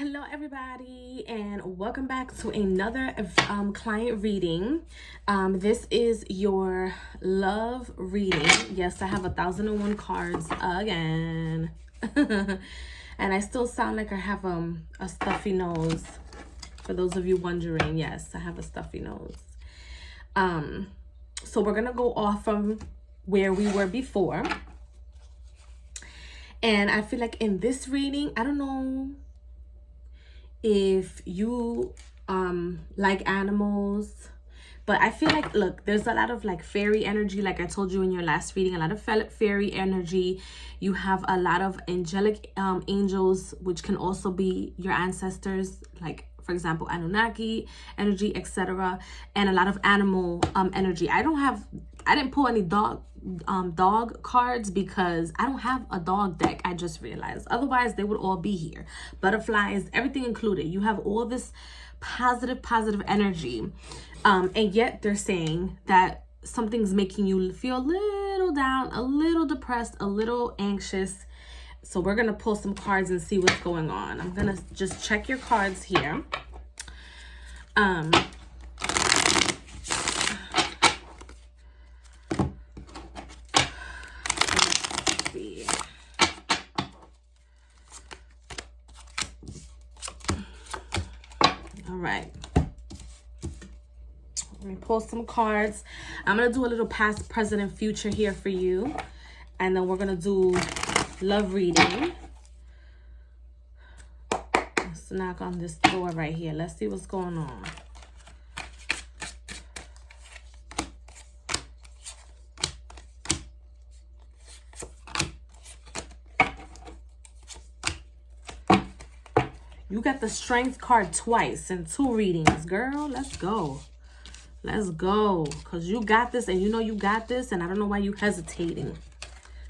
Hello everybody, and welcome back to another client reading. This is your love reading. Yes, I have 1001 cards again. And I still sound like I have a stuffy nose. For those of you wondering, yes, I have a stuffy nose. So we're gonna go off from where we were before. And I feel like in this reading, I don't know if you like animals, but I feel like, look, there's a lot of like fairy energy, like I told you in your last reading, a lot of fairy energy. You have a lot of angelic angels, which can also be your ancestors, like for example Anunnaki energy, etc., and a lot of animal energy. I didn't pull any dog cards because I don't have a dog deck. I just realized, otherwise they would all be here. Butterflies, everything included. You have all this positive energy, and yet they're saying that something's making you feel a little down, a little depressed, a little anxious. So we're gonna pull some cards and see what's going on. I'm gonna just check your cards here. Let's see. All right. Let me pull some cards. I'm gonna do a little past, present, and future here for you, and then we're gonna do love reading. Let's knock on this door right here. Let's see what's going on. You got the strength card twice in 2 readings, girl. Let's go. Let's go. Because you got this, and you know you got this, and I don't know why you hesitating.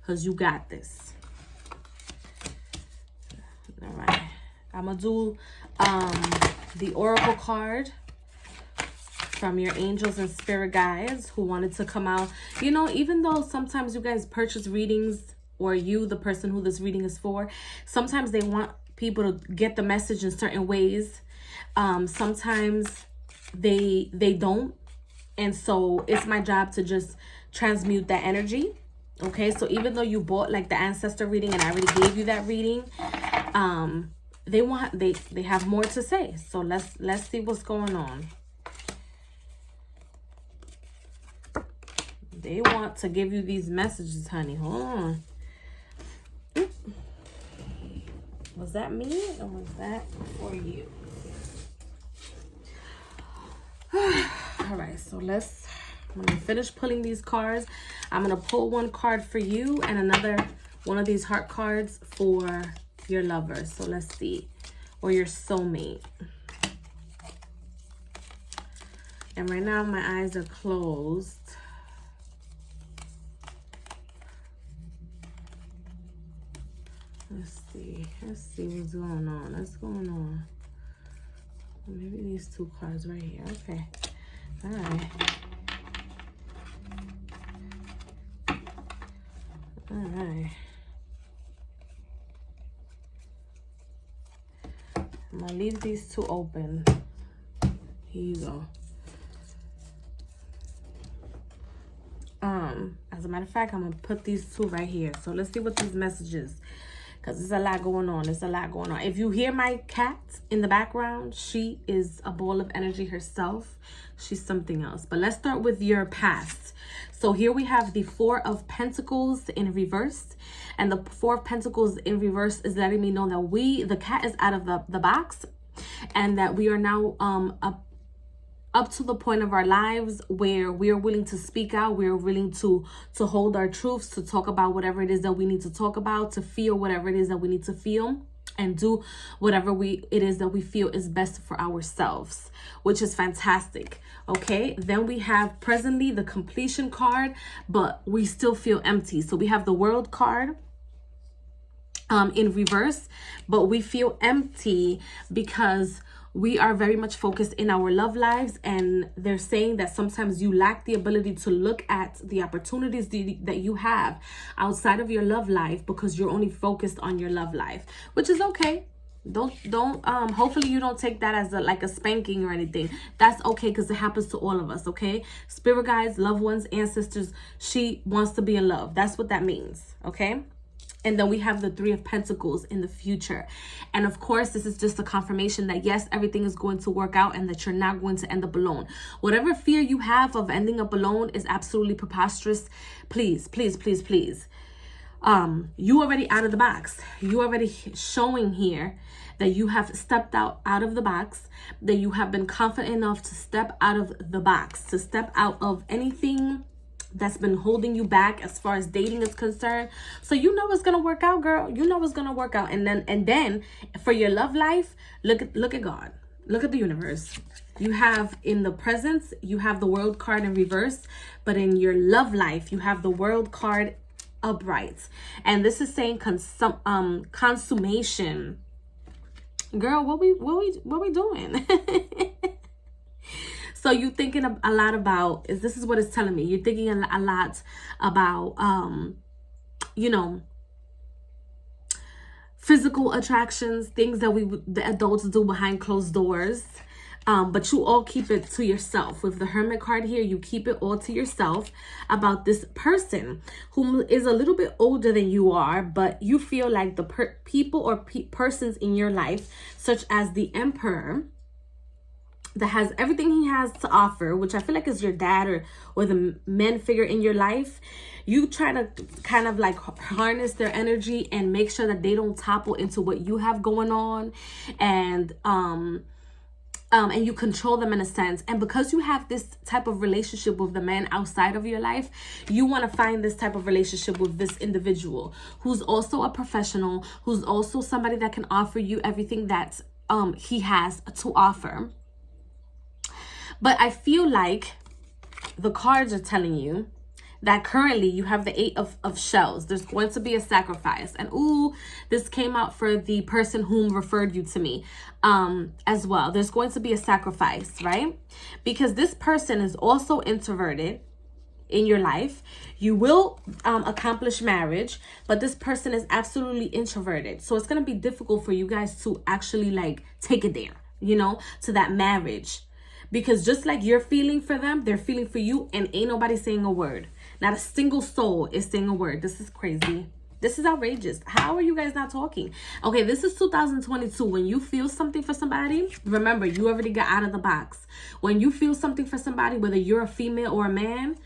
Because you got this. All right. I'm going to do the oracle card from your angels and spirit guides who wanted to come out. You know, even though sometimes you guys purchase readings, or you, the person who this reading is for, sometimes they want people to get the message in certain ways. Sometimes they don't, and so it's my job to just transmute that energy. Okay, so even though you bought like the ancestor reading and I already gave you that reading, they have more to say. So let's see what's going on. They want to give you these messages, honey. Hold on. Was that me or was that for you? All right, so when I finish pulling these cards, I'm gonna pull one card for you and another one of these heart cards for your lover. So let's see, or your soulmate. And right now my eyes are closed. Let's see what's going on. What's going on? Maybe these 2 cards right here. Okay. All right. All right. I'm gonna leave these 2 open. Here you go. As a matter of fact, I'm gonna put these 2 right here. So let's see what these messages, because there's a lot going on. There's a lot going on. If you hear my cat in the background, she is a ball of energy herself. She's something else. But let's start with your past. So here we have the 4 of Pentacles in reverse. And the 4 of Pentacles in reverse is letting me know that the cat is out of the box. And that we are now up to the point of our lives where we are willing to speak out. We are willing to hold our truths, to talk about whatever it is that we need to talk about, to feel whatever it is that we need to feel, and do whatever it is that we feel is best for ourselves, which is fantastic. Okay, then we have presently the completion card, but we still feel empty. So we have the World card in reverse, but we feel empty because we are very much focused in our love lives, and they're saying that sometimes you lack the ability to look at the opportunities that you have outside of your love life because you're only focused on your love life, which is okay. Don't hopefully you don't take that as like a spanking or anything. That's okay, because it happens to all of us. Okay, spirit guides, loved ones, ancestors, she wants to be in love. That's what that means. Okay. And then we have the 3 of Pentacles in the future. And of course, this is just a confirmation that yes, everything is going to work out and that you're not going to end up alone. Whatever fear you have of ending up alone is absolutely preposterous. Please, please, please, please. You already out of the box. You already showing here that you have stepped out of the box, that you have been confident enough to step out of the box, to step out of anything that's been holding you back as far as dating is concerned. So you know it's gonna work out, girl. You know it's gonna work out. And then for your love life, look at God. Look at the universe. You have in the presence, you have the World card in reverse, but in your love life, you have the World card upright. And this is saying consummation. Girl, what we doing? So you thinking a lot about, this is what it's telling me. You're thinking a lot about, you know, physical attractions, things that the adults do behind closed doors. But you all keep it to yourself. With the Hermit card here, you keep it all to yourself about this person who is a little bit older than you are, but you feel like the people or persons in your life, such as the Emperor, that has everything he has to offer, which I feel like is your dad or the men figure in your life. You try to kind of like harness their energy and make sure that they don't topple into what you have going on, and you control them in a sense. And because you have this type of relationship with the man outside of your life, you want to find this type of relationship with this individual who's also a professional, who's also somebody that can offer you everything that he has to offer. But I feel like the cards are telling you that currently you have the 8 of shells. There's going to be a sacrifice. And ooh, this came out for the person whom referred you to me as well. There's going to be a sacrifice, right? Because this person is also introverted in your life. You will accomplish marriage, but this person is absolutely introverted. So it's going to be difficult for you guys to actually like take it there, you know, to that marriage. Because just like you're feeling for them, they're feeling for you, and ain't nobody saying a word. Not a single soul is saying a word. This is crazy. This is outrageous. How are you guys not talking? Okay, this is 2022. When you feel something for somebody, remember, you already got out of the box. When you feel something for somebody, whether you're a female or a man,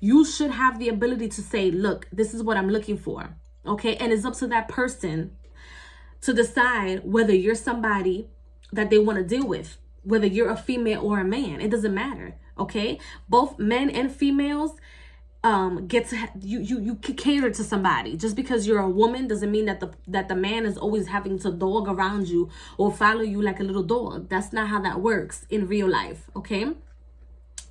you should have the ability to say, look, this is what I'm looking for. Okay, and it's up to that person to decide whether you're somebody that they want to deal with. Whether you're a female or a man, it doesn't matter. Okay, both men and females get to you can cater to somebody. Just because you're a woman doesn't mean that the man is always having to dog around you or follow you like a little dog. That's not how that works in real life. Okay,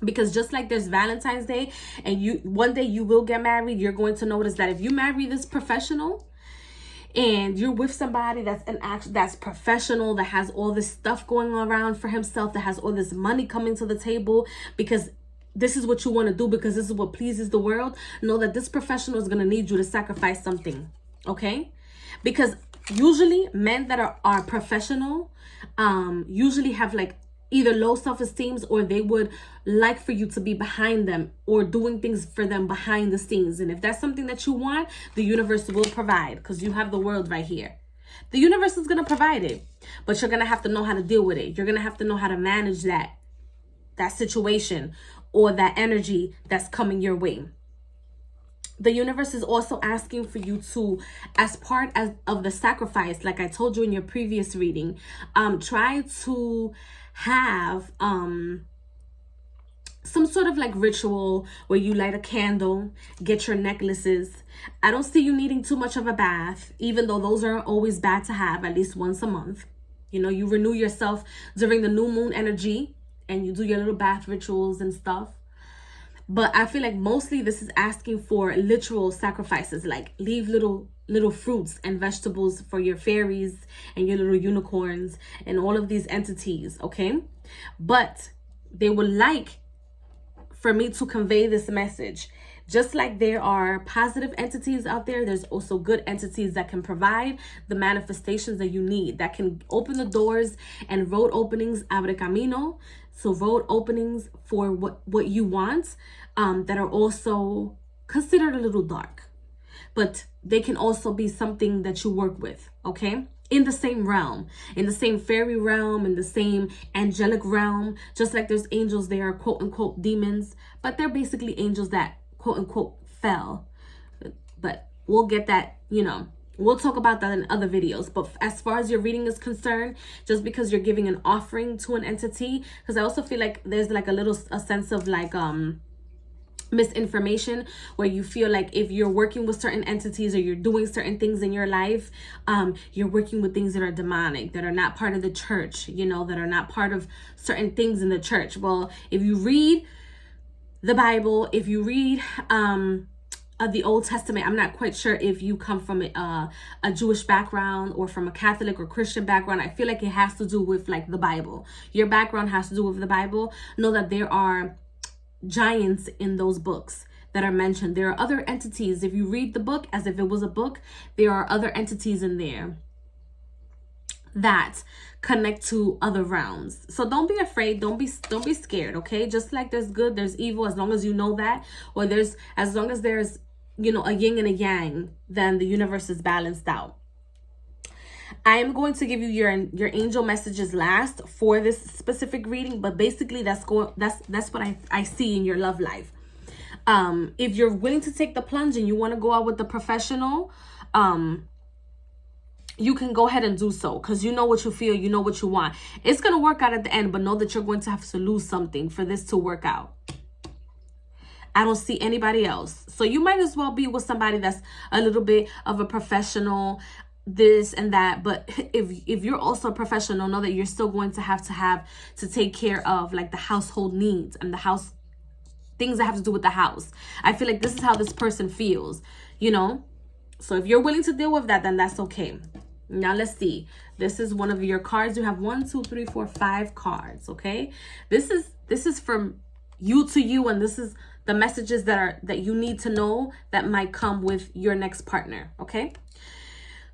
because just like there's Valentine's Day, and one day you will get married, you're going to notice that if you marry this professional and you're with somebody that's professional, that has all this stuff going on around for himself, that has all this money coming to the table, because this is what you want to do, because this is what pleases the world, know that this professional is going to need you to sacrifice something. Okay, because usually men that are professional usually have like either low self-esteem, or they would like for you to be behind them or doing things for them behind the scenes. And if that's something that you want, the universe will provide, because you have the world right here. The universe is going to provide it, but you're going to have to know how to deal with it. You're going to have to know how to manage that situation or that energy that's coming your way. The universe is also asking for you to, as part of the sacrifice, like I told you in your previous reading, try to have some sort of like ritual where you light a candle, get your necklaces. I don't see you needing too much of a bath, even though those are always bad to have at least once a month. You know, you renew yourself during the new moon energy and you do your little bath rituals and stuff. But I feel like mostly this is asking for literal sacrifices, like leave little fruits and vegetables for your fairies and your little unicorns and all of these entities, okay? But they would like for me to convey this message Just like there are positive entities out there, there's also good entities that can provide the manifestations that you need, that can open the doors, and road openings, abre camino. So road openings for what you want, that are also considered a little dark, but they can also be something that you work with, okay? In the same realm, in the same fairy realm, in the same angelic realm. Just like there's angels, they are quote unquote demons, but they're basically angels that quote unquote fell. But we'll get that, you know, we'll talk about that in other videos. But as far as your reading is concerned, just because you're giving an offering to an entity, because I also feel like there's like a sense of like misinformation, where you feel like if you're working with certain entities or you're doing certain things in your life, you're working with things that are demonic, that are not part of the church, you know, that are not part of certain things in the church. Well, if you read the Bible, if you read the Old Testament, I'm not quite sure if you come from a Jewish background or from a Catholic or Christian background. I feel like it has to do with like the Bible. Your background has to do with the Bible. Know that there are giants in those books that are mentioned. There are other entities. If you read the book as if it was a book, there are other entities in there that connect to other realms. So don't be afraid, don't be scared, okay? Just like there's good, there's evil, as long as you know that, or as long as there's, you know, a yin and a yang, then the universe is balanced out. I am going to give you your angel messages last for this specific reading, but basically that's what I see in your love life. If you're willing to take the plunge and you want to go out with the professional, you can go ahead and do so, because you know what you feel, you know what you want. It's going to work out at the end, but know that you're going to have to lose something for this to work out. I don't see anybody else. So you might as well be with somebody that's a little bit of a professional, this and that. But if you're also a professional, know that you're still going to have to take care of like the household needs and the house things that have to do with the house. I feel like this is how this person feels, you know. So if you're willing to deal with that, then that's okay. Now let's see. This is one of your cards. You have 1, 2, 3, 4, 5 cards. Okay, this is from you to you, and this is the messages that you need to know that might come with your next partner. Okay.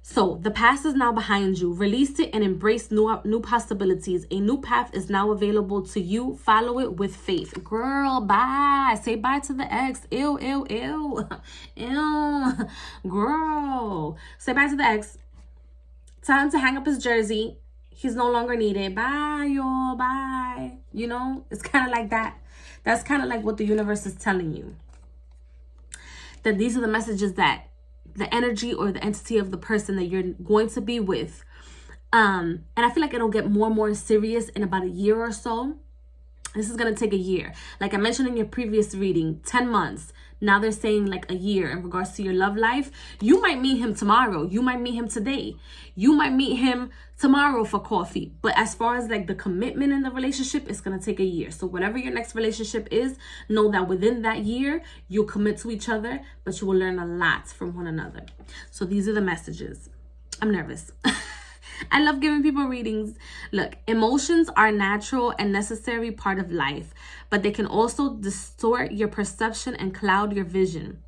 So the past is now behind you. Release it and embrace new possibilities. A new path is now available to you. Follow it with faith. Girl, bye. Say bye to the ex. Ew, ew, ew. Ew. Girl. Say bye to the ex. Tell him to hang up his jersey. He's no longer needed. Bye, y'all. Bye. You know, it's kind of like that. That's kind of like what the universe is telling you. That these are the messages that the energy or the entity of the person that you're going to be with. And I feel like it'll get more and more serious in about a year or so. This is going to take a year. Like I mentioned in your previous reading, 10 months. Now they're saying like a year in regards to your love life. You might meet him tomorrow. You might meet him today. You might meet him tomorrow for coffee. But as far as like the commitment in the relationship, it's going to take a year. So whatever your next relationship is, know that within that year, you'll commit to each other, but you will learn a lot from one another. So these are the messages. I'm nervous. I love giving people readings. Look, emotions are natural and necessary part of life, but they can also distort your perception and cloud your vision.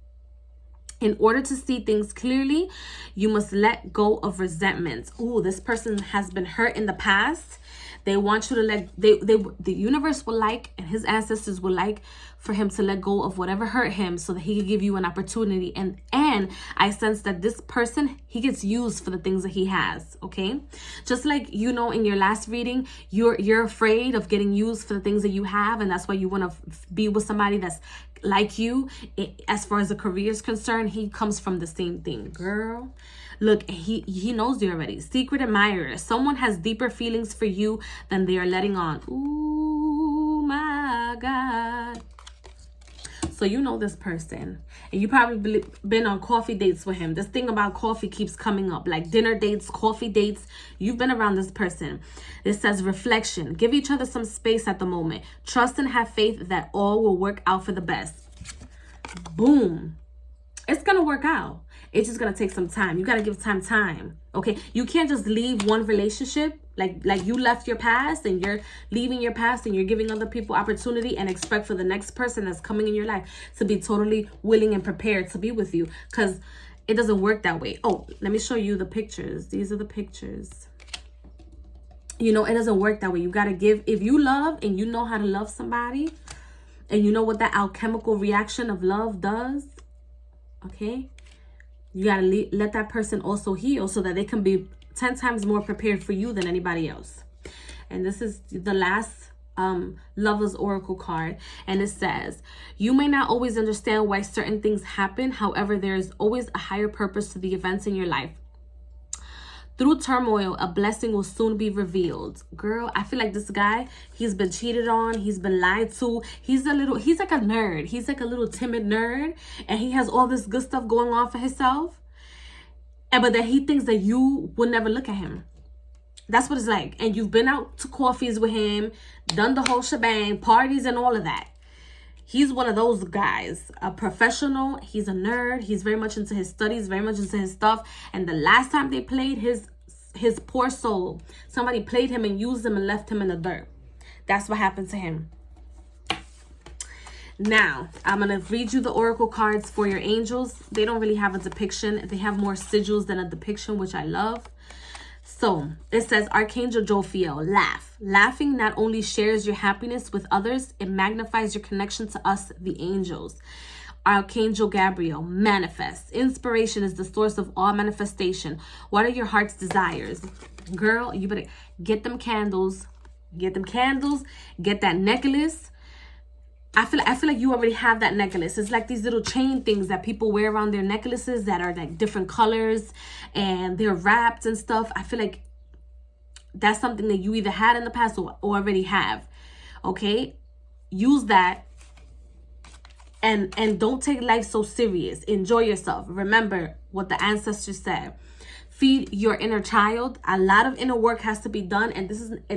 In order to see things clearly, you must let go of resentment. Ooh, this person has been hurt in the past. They want you to the universe will like, and his ancestors will like for him to let go of whatever hurt him so that he can give you an opportunity. And I sense that this person, he gets used for the things that he has, okay? Just like, you know, in your last reading, you're afraid of getting used for the things that you have, and that's why you want to be with somebody that's like you. As far as the career is concerned, he comes from the same thing, girl. Look, he knows you already. Secret admirer. Someone has deeper feelings for you than they are letting on. Ooh, my God. So you know this person. And you probably been on coffee dates with him. This thing about coffee keeps coming up. Like dinner dates, coffee dates. You've been around this person. It says reflection. Give each other some space at the moment. Trust and have faith that all will work out for the best. Boom. It's going to work out. It's just going to take some time. You got to give time. Okay? You can't just leave one relationship Like you left your past and you're leaving your past and you're giving other people opportunity, and expect for the next person that's coming in your life to be totally willing and prepared to be with you, because it doesn't work that way. Oh, let me show you the pictures. These are the pictures. You know, it doesn't work that way. You got to give. If you love and you know how to love somebody and you know what that alchemical reaction of love does, okay, you got to let that person also heal so that they can be 10 times more prepared for you than anybody else. And this is the last Lover's Oracle card. And it says, you may not always understand why certain things happen. However, there is always a higher purpose to the events in your life. Through turmoil, a blessing will soon be revealed. Girl, I feel like this guy, he's been cheated on. He's been lied to. He's like a nerd. He's like a little timid nerd. And he has all this good stuff going on for himself. But then he thinks that you will never look at him. That's what it's like. And you've been out to coffees with him, done the whole shebang, parties and all of that. He's one of those guys, a professional. He's a nerd. He's very much into his studies, very much into his stuff. And the last time they played, his poor soul, somebody played him and used him and left him in the dirt. That's what happened to him. Now, I'm going to read you the oracle cards for your angels. They don't really have a depiction. They have more sigils than a depiction, which I love. So, it says, Archangel Jophiel, laugh. Laughing not only shares your happiness with others, it magnifies your connection to us, the angels. Archangel Gabriel, manifest. Inspiration is the source of all manifestation. What are your heart's desires? Girl, you better get them candles. Get them candles. Get that necklace. I feel like you already have that necklace. It's like these little chain things that people wear around their necklaces that are like different colors and they're wrapped and stuff. I feel like that's something that you either had in the past or already have. Okay? Use that and don't take life so serious. Enjoy yourself. Remember what the ancestors said. Feed your inner child. A lot of inner work has to be done. And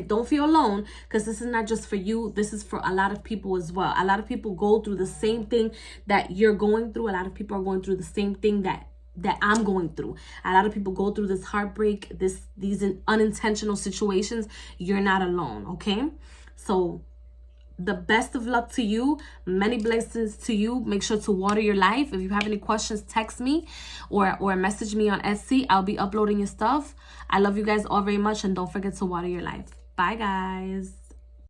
don't feel alone, because this is not just for you. This is for a lot of people as well. A lot of people go through the same thing that you're going through. A lot of people are going through the same thing that I'm going through. A lot of people go through this heartbreak, these unintentional situations. You're not alone, okay? So the best of luck to you. Many blessings to you. Make sure to water your life. If you have any questions, text me or message me on Etsy. I'll be uploading your stuff. I love you guys all very much, and don't forget to water your life. Bye, guys.